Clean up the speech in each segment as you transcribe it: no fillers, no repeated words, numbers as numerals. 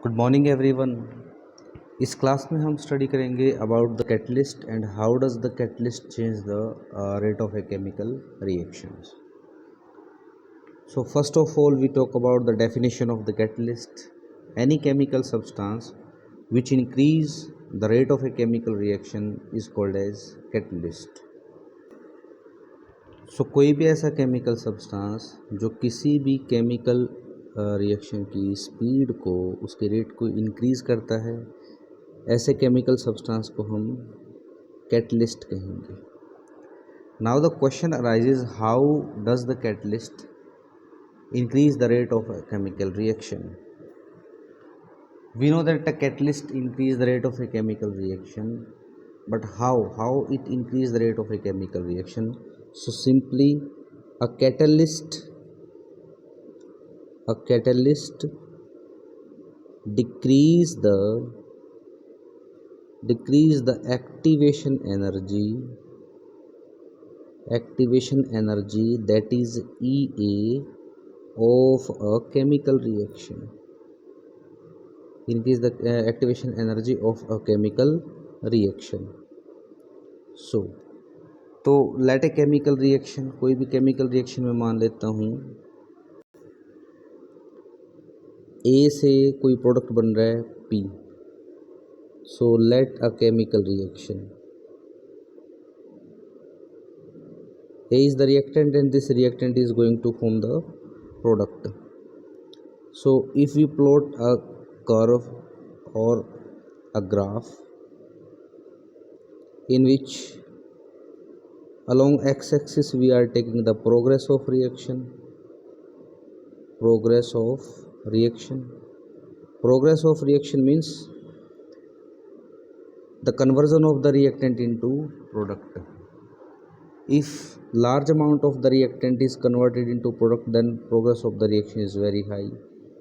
Good morning everyone. इस class में हम स्टडी करेंगे about the catalyst and how does the catalyst change the rate of a chemical reactions. So first of all we talk about the definition of the catalyst. Any chemical substance which increase the rate of a chemical reaction is called as catalyst. So कोई भी ऐसा chemical substance जो किसी भी chemical reaction की speed को, उसके rate को इंक्रीज़ करता है, ऐसे केमिकल सब्सटेंस को हम कैटलिस्ट कहेंगे। Now the question arises, how does the catalyst increase the rate of a chemical reaction? We know that a catalyst increase the rate of a chemical reaction, but how it increase the rate of a chemical reaction? So simply a catalyst decrease the activation energy, that is EA, of a chemical reaction. Increase the activation energy of a chemical reaction. तो late a chemical reaction, कोई भी chemical reaction में मान लेता हूँ ए से कोई product बन रहा है P. So let a chemical reaction, A is the reactant and this reactant is going to form the product. So if we plot a curve or a graph in which along x-axis we are taking the progress of reaction. Progress of reaction means the conversion of the reactant into product. If large amount of the reactant is converted into product, then progress of the reaction is very high.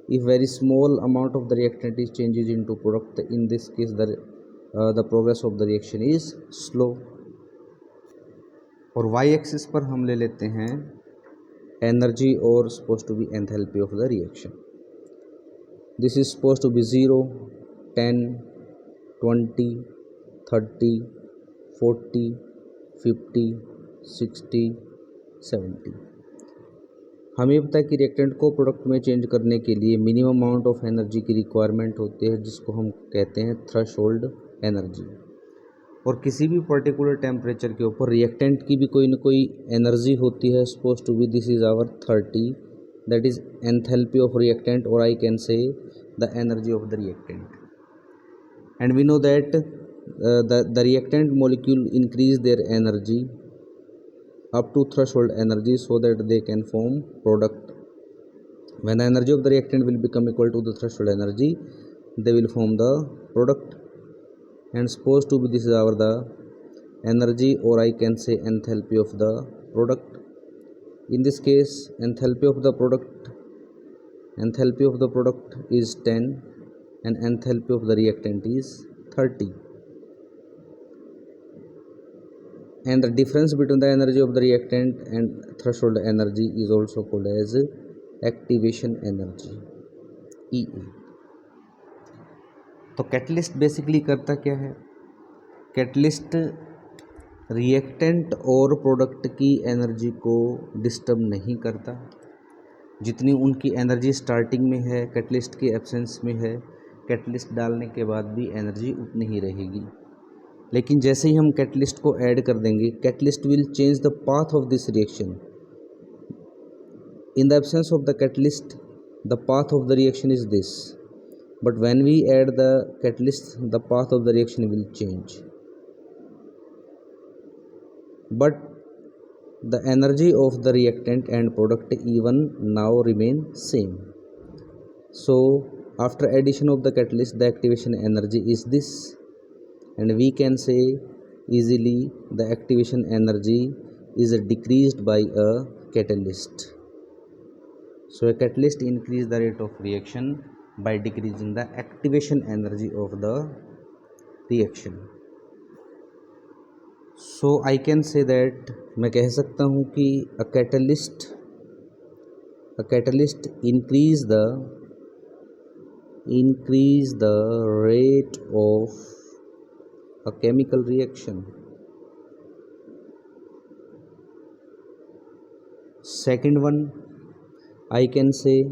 If very small amount of the reactant is changes into product, in this case the progress of the reaction is slow. और y axis पर हम ले लेते हैं energy और supposed to be enthalpy of the reaction. This is supposed to be 0, 10, 20, 30, 40, 50, 60, 70. हमें पता है कि रिएक्टेंट को प्रोडक्ट में चेंज करने के लिए मिनिमम अमाउंट ऑफ एनर्जी की रिक्वायरमेंट होती है, जिसको हम कहते हैं थ्रेशोल्ड एनर्जी. और किसी भी पर्टिकुलर टेम्परेचर के ऊपर रिएक्टेंट की भी कोई ना कोई एनर्जी होती है. Suppose to be this is our 30, that is enthalpy of reactant, और I can say the energy of the reactant. And we know that the reactant molecule increase their energy up to threshold energy so that they can form product. When the energy of the reactant will become equal to the threshold energy, they will form the product. And supposed to be this is our the energy, or I can say enthalpy of the product. In this case enthalpy of the product is 10 and enthalpy of the reactant is 30. And the difference between the energy of the reactant and threshold energy is also called as activation energy, EA. तो catalyst basically करता क्या है? Catalyst reactant और product की energy को disturb नहीं करता. जितनी उनकी एनर्जी स्टार्टिंग में है, कैटलिस्ट के एब्सेंस में है, कैटलिस्ट डालने के बाद भी एनर्जी उतनी ही रहेगी. लेकिन जैसे ही हम कैटलिस्ट को ऐड कर देंगे, catalyst will change the path of this reaction. In the absence of the catalyst the path of the reaction is this, but when we add the catalyst the path of the reaction will change, but the energy of the reactant and product even now remain same. So after addition of the catalyst, the activation energy is this, and we can say easily the activation energy is decreased by a catalyst. So a catalyst increase the rate of reaction by decreasing the activation energy of the reaction. So I can say that, मैं कह सकता हूँ कि a catalyst increase the increase the rate of a chemical reaction. Second one, I can say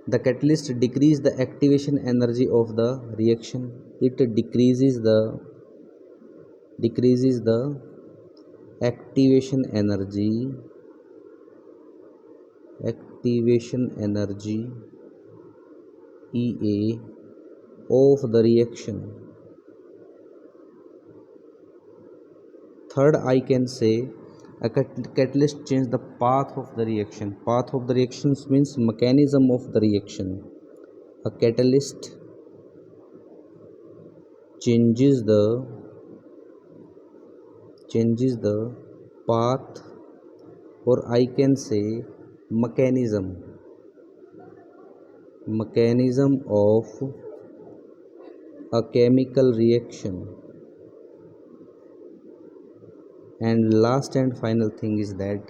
the catalyst decrease the activation energy of the reaction. It decreases the activation energy EA of the reaction. Third, I can say a catalyst change the path of the reaction. Path of the reactions means mechanism of the reaction. A catalyst changes the path, or I can say mechanism of a chemical reaction. And last and final thing is that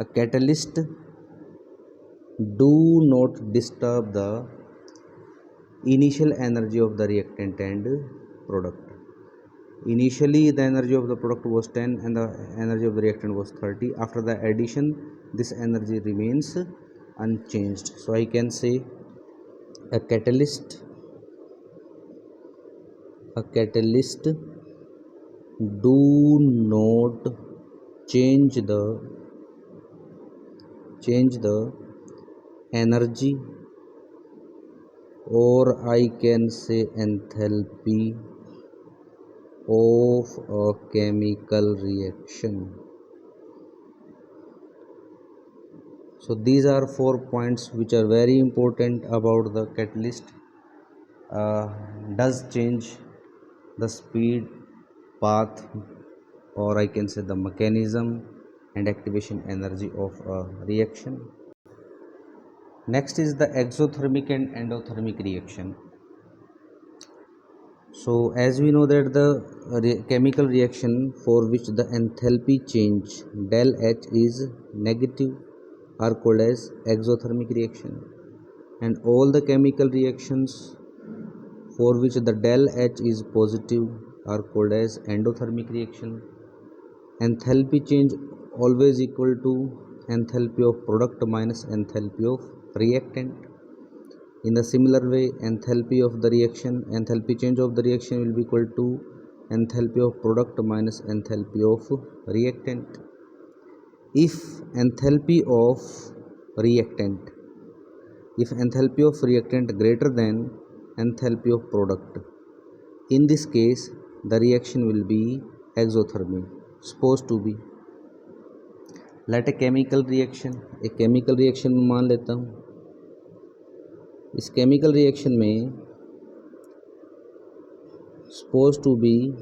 a catalyst do not disturb the initial energy of the reactant and product. Initially the energy of the product was 10 and the energy of the reactant was 30. After the addition, this energy remains unchanged. So I can say a catalyst do not change the energy, or I can say enthalpy of a chemical reaction. So these are 4 points which are very important about the catalyst. Does change the speed, path, or I can say the mechanism and activation energy of a reaction. Next is the exothermic and endothermic reaction. So as we know that the chemical reaction for which the enthalpy change del H is negative are called as exothermic reaction, and all the chemical reactions for which the del H is positive are called as endothermic reaction. Enthalpy change always equal to enthalpy of product minus enthalpy of reactant. In the similar way, enthalpy change of the reaction will be equal to enthalpy of product minus enthalpy of reactant. If enthalpy of reactant greater than enthalpy of product, in this case the reaction will be exothermic. Supposed to be, let a chemical reaction में मान लेता हूँ, इस chemical reaction में supposed to be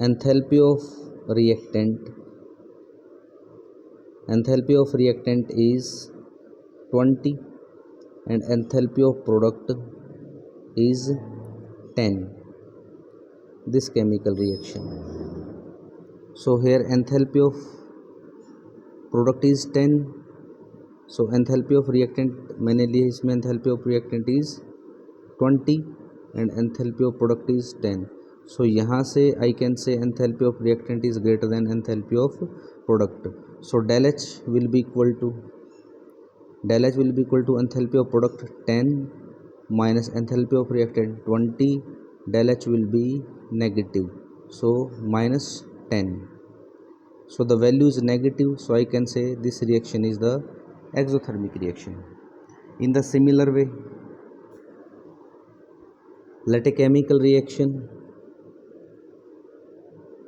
enthalpy of reactant is 20 and enthalpy of product is 10. This chemical reaction, so here enthalpy of product is 10, so enthalpy of reactant मैंने लिए, इसमें enthalpy of reactant is 20 and enthalpy of product is 10. So यहाँ से I can say enthalpy of reactant is greater than enthalpy of product. So del H will be equal to enthalpy of product 10 minus enthalpy of reactant 20. Del H will be negative, so minus 10. So the value is negative, so I can say this reaction is the exothermic reaction. In the similar way, let a chemical reaction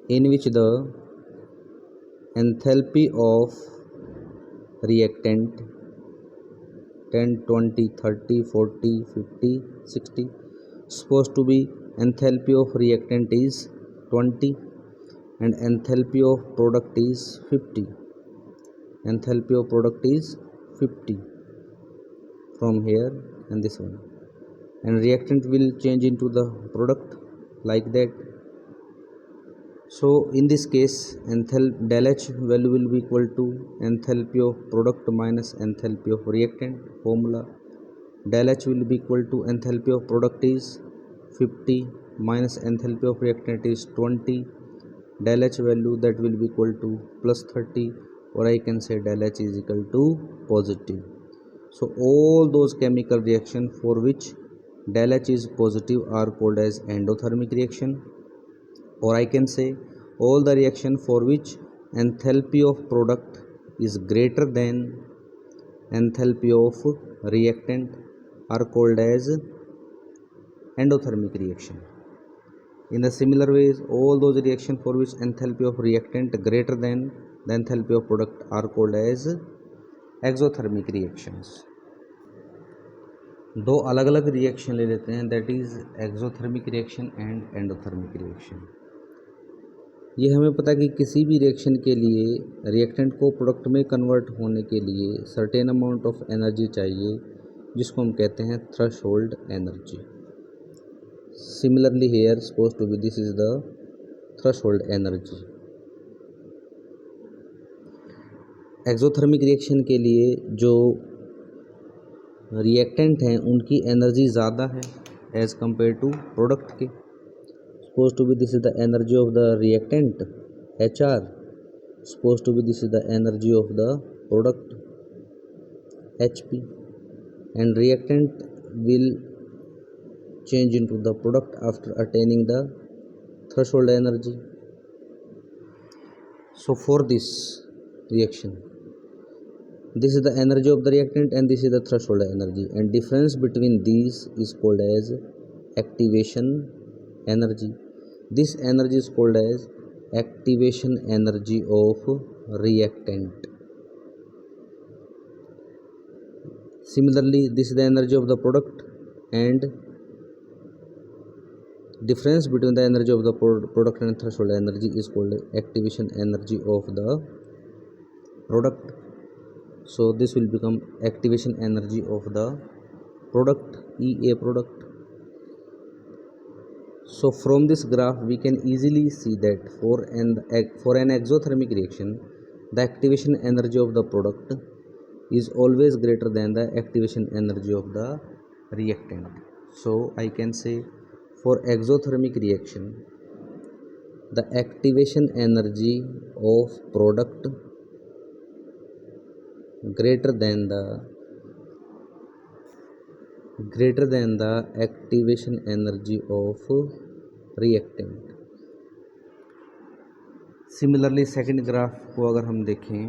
in which the enthalpy of reactant 10, 20, 30, 40, 50, 60, supposed to be enthalpy of reactant is 20 and enthalpy of product is 50. From here and this one, and reactant will change into the product like that. So in this case del H value will be equal to enthalpy of product minus enthalpy of reactant formula. del H will be equal to enthalpy of product is 50 minus enthalpy of reactant is 20. Del H value that will be equal to plus 30, or I can say del H is equal to positive. So all those chemical reaction for which del H is positive are called as endothermic reaction, or I can say all the reaction for which enthalpy of product is greater than enthalpy of reactant are called as endothermic reaction. In the similar ways, all those reaction for which enthalpy of reactant greater than the enthalpy of product are called as exothermic reactions. दो अलग अलग reaction ले लेते हैं, that is exothermic reaction and endothermic reaction. ये हमें पता है कि किसी भी रिएक्शन के लिए रिएक्टेंट को प्रोडक्ट में कन्वर्ट होने के लिए सर्टेन अमाउंट ऑफ एनर्जी चाहिए, जिसको हम कहते हैं threshold energy. Similarly here suppose to be this is the threshold energy. Exothermic reaction के लिए जो रिएक्टेंट हैं उनकी एनर्जी ज़्यादा है एज़ कम्पेयर टू प्रोडक्ट के। Suppose to be this is the energy of the reactant HR, suppose to be this is the energy of the product HP, and reactant will change into the product after attaining the threshold energy. So for this reaction, this is the energy of the reactant and this is the threshold energy, and difference between these is called as activation energy. This energy is called as activation energy of reactant. Similarly, this is the energy of the product, and difference between the energy of the product and threshold energy is called activation energy of the product. So this will become activation energy of the product, EA product. So from this graph we can easily see that for an exothermic reaction, the activation energy of the product is always greater than the activation energy of the reactant. So I can say for exothermic reaction, the activation energy of product greater than the activation energy of reactant. Similarly, second graph को अगर हम देखें,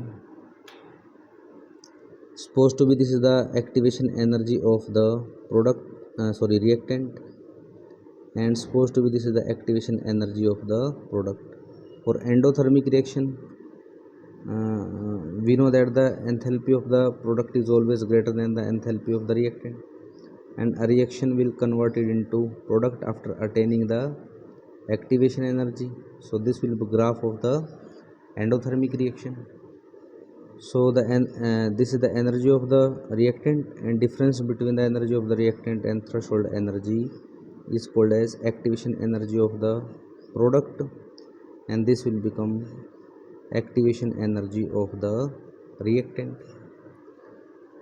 supposed to be this is the activation energy of the reactant, and supposed to be this is the activation energy of the product. For endothermic reaction, we know that the enthalpy of the product is always greater than the enthalpy of the reactant, and a reaction will convert it into product after attaining the activation energy. So this will be graph of the endothermic reaction. So this is the energy of the reactant, and difference between the energy of the reactant and threshold energy is called as activation energy of the product, and this will become activation energy of the reactant.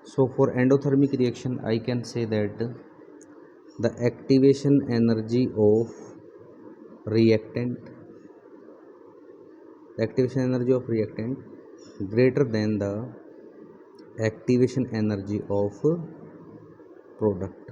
So for endothermic reaction, I can say that the activation energy of reactant greater than the activation energy of product.